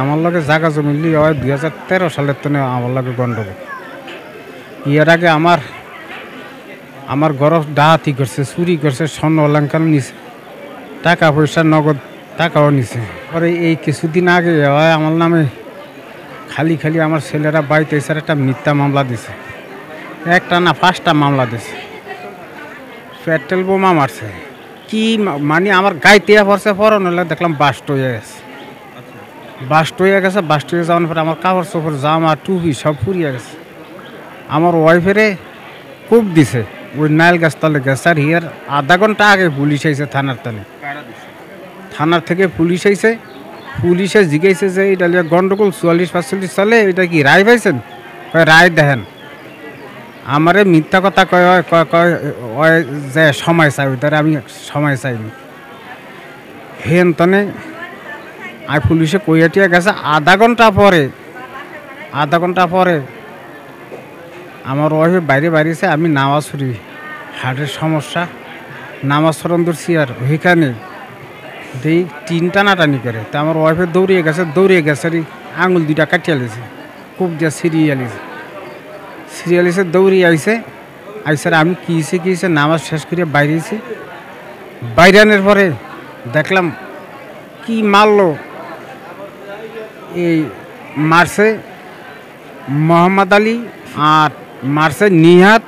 আমার লগে জায়গা জমি লিয়ে হয় 2013 সালের তো আমার লগে গন্ডগোল। ইয়ার আগে আমার গরফ ডাহাতি করছে, চুরি করছে, স্বর্ণ অলঙ্কার নিছে, টাকা পয়সা নগদ টাকাও নিছে। পরে এই কিছুদিন আগে হয় আমার নামে খালি আমার ছেলেরা বাড়িতে এসে একটা মিথ্যা মামলা দিছে, একটা না 5টা মামলা দিছে। পেট্রোল বোমা মারছে, কি মানে আমার গায়ে টিয়া পড়ছে, পরন হলে দেখলাম বাস্ট হয়ে গেছে। বাস্ট হয়ে যাওয়ার পরে আমার কাপড় চোপড় জামা টুপি সব ফুরিয়ে গেছে। আমার ওয়াইফেরে খুব দিছে ওই নাইল গাছ তলে গেছে। আর হিয়ার আধা ঘন্টা আগে পুলিশ আইছে থানার থেকে পুলিশ আইছে। পুলিশে জিজ্ঞাসা যে এটা গন্ডগোল 44-45 সালে এটা কি রায় পাইছেন? রায় দেখেন। আমারে মিথ্যা কথা কয় যে সময় চাই, ওই আমি সময় চাইনি। হেন তনে আর পুলিশে কইয়াটিয়া গেছে। আধা ঘন্টা পরে আমার ওয়াইফে বাইরেছে। আমি নামাজ পড়ি, হার্টের সমস্যা, নামাজ পড়ন ধরছি। আর ওইখানে দেই 3 টানাটানি করে। তা আমার ওয়াইফে দৌড়িয়ে গেছে আঙুল 2টা কাটিয়ে লিছে, খুব দিয়ে সিরিয়ালিসে দৌড়িয়ে আইসে। আমি কিছে নামাজ শেষ করে বাইরানোর পরে দেখলাম কি মারলো। এই মারছে মোহাম্মদ আলী, আর মারছে নিহাত,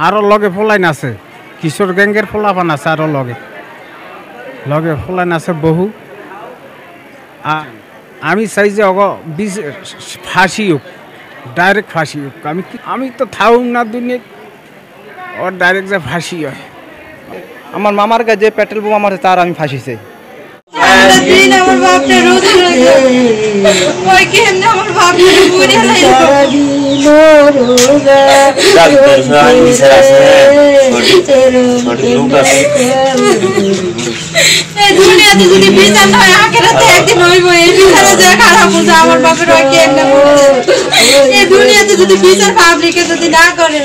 আরও লগে ফোলাইন আছে, কিশোর গ্যাঙ্গের ফোলাপান আছে, আরও লগে ফোলাইন আছে বহু। আমি চাই যে ফাঁসি হোক, ডাইরেক্ট ফাঁসি হোক। আমি তো থাকুক না দুনিয়া, ওর ডাইরেক্ট যে ফাঁসি হয়। আমার মামার কাছে পেট্রোল বোমা মারছে, তার আমি ফাঁসি চাই। দুনিয়াতে যদি বিচার না হয় আখেরাতে একদিন হইব। এই বিচারে যে খারাপ বুঝা আমার বাপের হয় কেমনে, এই দুনিয়াতে যদি বিচার পাবলিকে যদি না করে।